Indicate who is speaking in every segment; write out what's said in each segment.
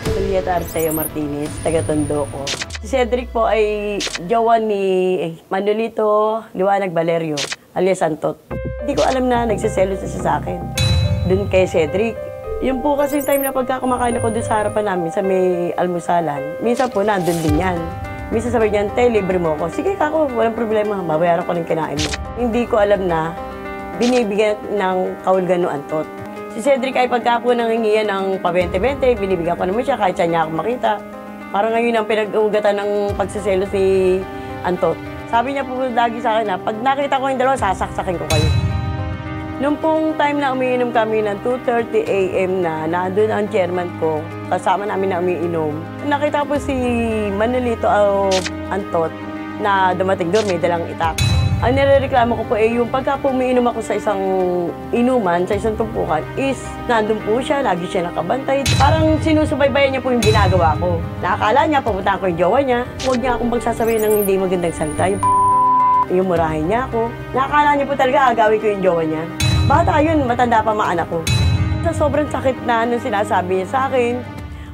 Speaker 1: Julieta Arceo Martinez, taga-Tondo ko. Si Cedric po ay jowa ni Manolito Liwanag Valerio, alias Antot. Hindi ko alam na nagsiselos na siya sa akin. Doon kay Cedric. Yun po kasi time na pagka kumakain ako doon sa harapan namin sa may almusalan, minsan po nandun din yan. Minsan sabi niyan, "Te, libre mo ako." "Sige kako, walang problema, babayaran ko ng kinain mo." Hindi ko alam na binibigyan ng kahulugan no Antot. Si Cedric ay pagka po nangingiyan ng pa-20-20, binibigyan ko naman siya kahit saan niya ako makita. Parang ngayon ang pinag-ugatan ng pagsiselos ni Antot. Sabi niya po lagi sa akin na, pag nakita ko yung dalawa, sasaksakin ko kayo. Noong pong time na umiinom kami ng 2:30 AM na nandun ang chairman ko, kasama namin na umiinom, nakita po si Manolito Antot na dumating doon, may dalang itak. Ang nirereklamo ko po yung pagka po umiinom ako sa isang inuman, sa isang tumpukan, is nandun po siya, lagi siya nakabantay. Parang sinusubaybayan niya po yung ginagawa ko. Nakakala niya, pupuntahan ko yung jowa niya. Huwag niya akong magsasabihin ng hindi magandang salita. Yung murahin niya ako. Nakakala niya po talaga agawin ko yung jowa niya. Bata yun, matanda pa mga anak ko. Sa sobrang sakit na nung sinasabi niya sa akin,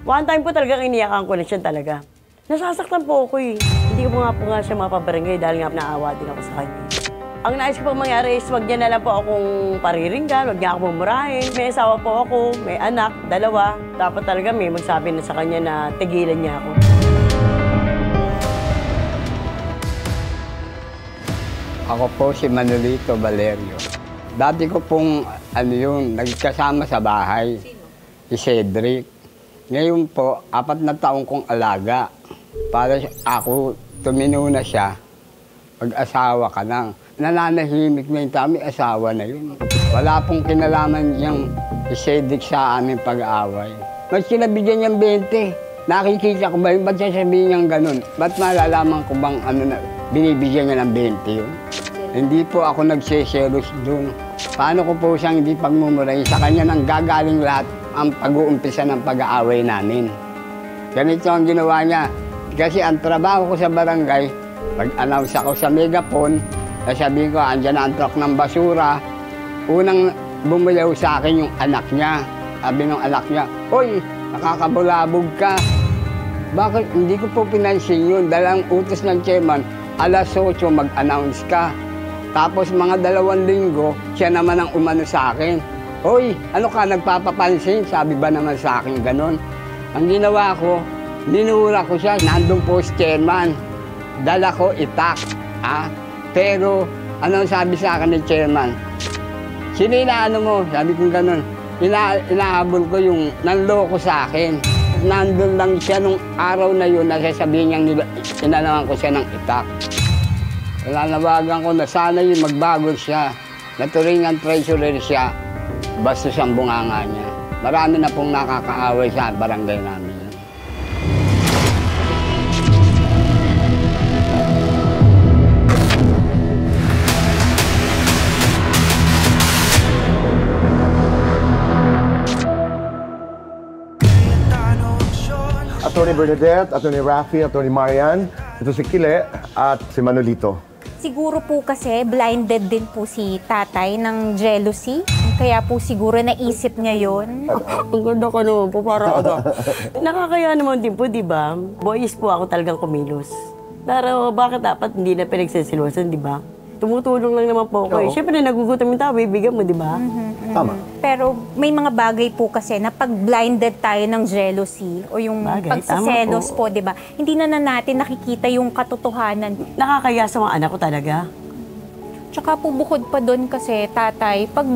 Speaker 1: one time po talagang iniyakan ko na siya talaga. Nasasaktan po ako eh. Hindi ko nga siya mapabarangay dahil nga naawa din ako sa kanya. Ang nais ko pong mangyari is wag niya na lang po akong pariringgan, wag niya ako mumurahin. May asawa po ako, may anak, 2. Dapat talaga may magsabi na sa kanya na tigilan niya ako.
Speaker 2: Ako po si Manolito Valerio. Dati ko pong nagkasama sa bahay.
Speaker 3: Sino?
Speaker 2: Si Cedric. Ngayon po, 4 na taong kong alaga. Para ako, tumino na siya. Mag-asawa ka na. Nananahimik na yung tao, may asawa na yun. Wala pong kinalaman niyang si Cedric sa aming pag-aaway. Mas kinabigyan niyang 20. Nakikita ko ba yun? Ba't sasabihin niyang ganun? Ba't malalaman ko bang binibigyan niya ng 20 yun? Hindi po ako nagseselos doon. Paano ko po siyang hindi pagmumurahin? Sa kanya nang gagaling lahat ang pag-uumpisa ng pag-aaway namin. Ganito ang ginawa niya. Kasi ang trabaho ko sa barangay, pag-announce ako sa megaphone, sabihin ko, andyan na ang truck ng basura. Unang bumulaw sa akin yung anak niya. Sabi ng anak niya, "Hoy, nakakabulabog ka." Bakit? Hindi ko po pinansin yun. Dahil ang utos ng chairman, 8:00 mag-announce ka. Tapos mga 2 linggo, siya naman ang umano sa akin. "Hoy, ano ka, nagpapapansin?" Sabi ba naman sa akin ganon. Ang ginawa ko, minura ko siya. Nandun po si chairman. Dala ko itak. Pero, anong sabi sa akin ni chairman? "Sino inaano mo?" Sabi ko ganon. Inahabol ko yung nanloko sa akin. Nandun lang siya nung araw na yun, nasasabihin niyang inanawan ko siya ng itak. Nanawagan ko na sana yung magbago siya. Naturingan treasurer siya. Bastos ang bunganga niya. Marami na pong nakakaaway sa barangay namin.
Speaker 4: Attorney Bernadette, Attorney Rafi, Attorney Marian, ito si Kile at si Manolito.
Speaker 3: Siguro po kasi blinded din po si tatay ng jealousy. Kaya po siguro naisip niya yun.
Speaker 1: Ang ganda ka naman po, para nakakaya naman din po, di ba? Boys po ako talagang kumilos. Pero bakit dapat hindi na pinagsisilosan, di ba? Tumutulong lang naman po ako. Siyempre, nagugutom yung tao, bibigyan mo, di ba?
Speaker 4: Tama.
Speaker 3: Pero may mga bagay po kasi na pag blinded tayo ng jealousy o yung pagsiselos po, di ba? Hindi na natin nakikita yung katotohanan.
Speaker 1: Nakakaya sa mga anak ko talaga.
Speaker 3: Tsaka po bukod pa doon kasi, tatay, pag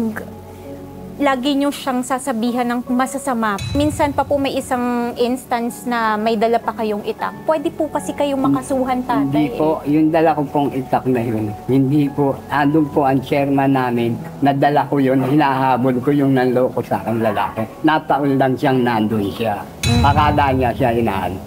Speaker 3: lagi nyo siyang sasabihan ng masasama, minsan pa po may isang instance na may dala pa kayong itak. Pwede po kasi kayong makasuhan, tatay.
Speaker 2: Hindi po, yung dala ko pong itak na yun. Hindi po, andun po ang chairman namin, nadala ko yun, hinahabol ko yung nanloko sa aking lalaki. Nataon lang siyang nandun siya. Pakada niya siya hinahanap.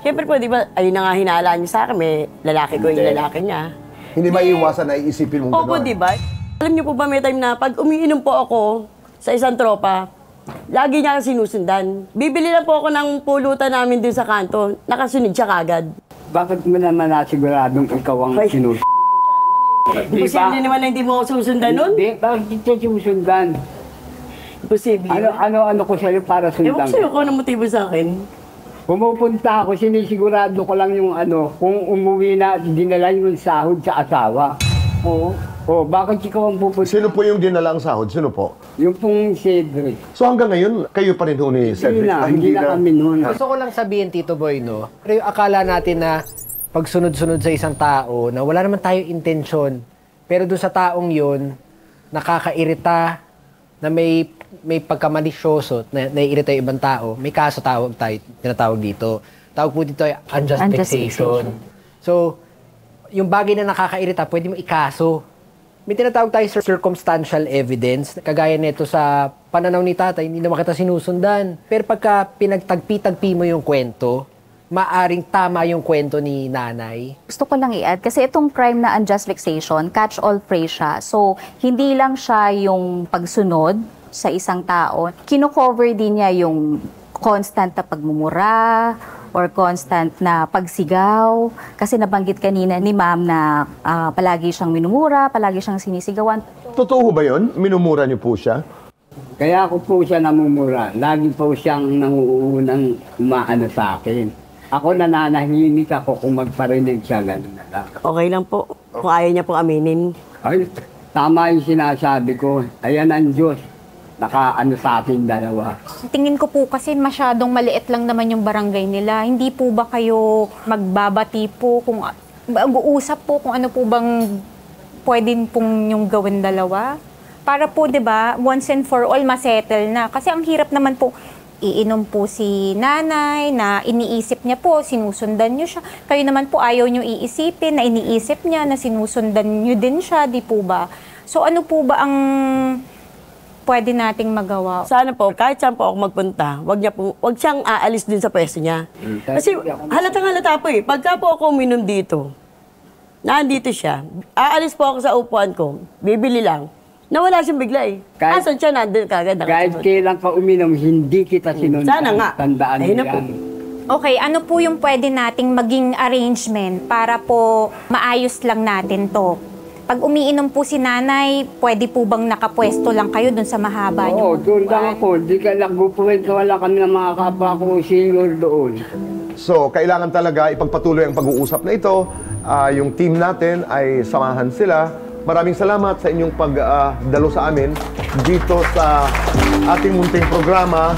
Speaker 1: Siyempre po, di ba, ayun na nga hinala niya sa akin, may lalaki ko yung lalaki niya.
Speaker 4: Hindi maiiwasan na iisipin mong
Speaker 1: Opo, di ba? Alam niyo po ba, may time na pag umiinom po ako sa isang tropa, lagi niya sinusundan. Bibili lang po ako ng pulutan namin dun sa kanto, nakasunod siya kagad.
Speaker 2: Bakit mo naman nasiguradong ikaw ang sinusunod?
Speaker 1: Imposible naman na hindi mo ako susundan nun.
Speaker 2: Hindi, bakit ito susundan?
Speaker 1: Imposible.
Speaker 2: Ano ko sa'yo para
Speaker 1: Ewan
Speaker 2: sundan?
Speaker 1: ko sa'yo kung ano motibo sa akin.
Speaker 2: Pumupunta ako, sinisigurado ko lang yung kung umuwi na, dinala yung sahod sa asawa.
Speaker 1: Oo.
Speaker 2: O, bakit ikaw ang pupunta?
Speaker 4: Sino po yung dinalang sahod? Sino po?
Speaker 2: Yung pong Cedric.
Speaker 4: So hanggang ngayon, kayo pa rin ho ni Cedric?
Speaker 2: Hindi na kami noon.
Speaker 5: Gusto ko lang sabihin, Tito Boy, no? Pero yung akala natin na pag sunod-sunod sa isang tao, na wala naman tayo intensyon, pero doon sa taong yun, nakakairita, na may pagkamalisyoso, na naiirita yung ibang tao, may kaso tinatawag dito. Tawag po dito ay unjust vexation. So, yung bagay na nakakairita, pwede mo ikaso. May tinatawag tayo circumstantial evidence. Kagaya nito sa pananaw ni tatay, hindi naman kita sinusundan. Pero pagka pinagtagpi-tagpi mo yung kwento, maaring tama yung kwento ni nanay.
Speaker 6: Gusto ko lang i-add, kasi itong crime na unjust vexation, catch-all phrase siya. So, hindi lang siya yung pagsunod sa isang tao. Kino-cover din niya yung constant na pagmumura or constant na pagsigaw. Kasi nabanggit kanina ni ma'am na palagi siyang minumura, palagi siyang sinisigawan.
Speaker 4: Totoo ba yun? Minumura niyo po siya?
Speaker 2: Kaya ako po siya namumura. Lagi po siyang nanguunang umaano sa akin. Ako nananahimik ako kung magparinig siya, gano'n na lang.
Speaker 1: Okay lang po. Kung ayaw niya pong aminin.
Speaker 2: Ay, tama yung sinasabi ko. Ayan ang Diyos. Nakaano sa ating dalawa.
Speaker 3: Tingin ko po kasi masyadong maliit lang naman yung barangay nila. Hindi po ba kayo magbabati po, kung mag-uusap po kung ano po bang pwedeng pong yung gawin dalawa? Para po, di ba, once and for all, masettle na. Kasi ang hirap naman po, iinom po si nanay, na iniisip niya po, sinusundan niyo siya. Kayo naman po, ayaw niyo iisipin, na iniisip niya, na sinusundan niyo din siya, di po ba? So ano po ba ang pwede nating magawa?
Speaker 1: Sana po, kahit saan po ako magpunta, wag siyang aalis din sa pwesto niya. Kasi halatang-halata po eh. Pagka po ako uminom dito, nandito siya, aalis po ako sa upuan ko, bibili lang. Nawala siyang bigla eh. Asan siya, nandun kagad.
Speaker 2: Kahit kailan ka uminom, hindi kita sinundan.
Speaker 1: Sana nga.
Speaker 2: Tandaan
Speaker 1: Ayun
Speaker 2: mo
Speaker 1: na po.
Speaker 2: yan.
Speaker 3: Okay, ano po yung pwede nating maging arrangement para po maayos lang natin to? Pag umiinom po si nanay, pwede po bang nakapwesto lang kayo dun sa mahaba
Speaker 2: Oo,
Speaker 3: niyo?
Speaker 2: doon lang ako. Di ka nagpupuwento, wala kami ng mga kapwa ko senior doon.
Speaker 4: So, kailangan talaga ipagpatuloy ang pag-uusap na ito. Yung team natin ay samahan sila. Maraming salamat sa inyong pagdalo sa amin dito sa ating munting programa.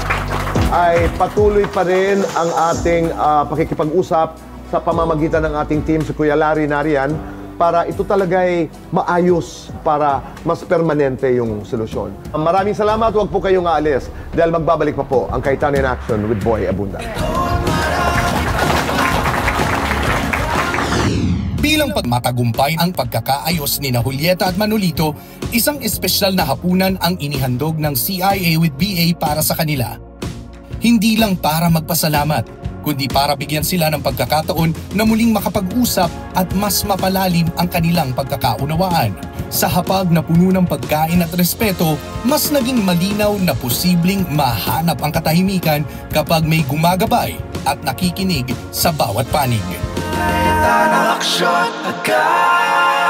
Speaker 4: Ay patuloy pa rin ang ating pakikipag-usap sa pamamagitan ng ating team, si Kuya Larry Narian, para ito talaga ay maayos, para mas permanente yung solusyon. Maraming salamat, huwag po kayong aalis dahil magbabalik pa po ang Cayetano in Action with Boy Abunda.
Speaker 7: Bilang pagmatagumpay ang pagkakaayos ni na Julieta at Manolito, isang espesyal na hapunan ang inihandog ng CIA with BA para sa kanila. Hindi lang para magpasalamat, kundi para bigyan sila ng pagkakataon na muling makapag-usap at mas mapalalim ang kanilang pagkakaunawaan. Sa hapag na puno ng pagkain at respeto, mas naging malinaw na posibleng mahanap ang katahimikan kapag may gumagabay at nakikinig sa bawat panig.
Speaker 8: Cayetano Action agad.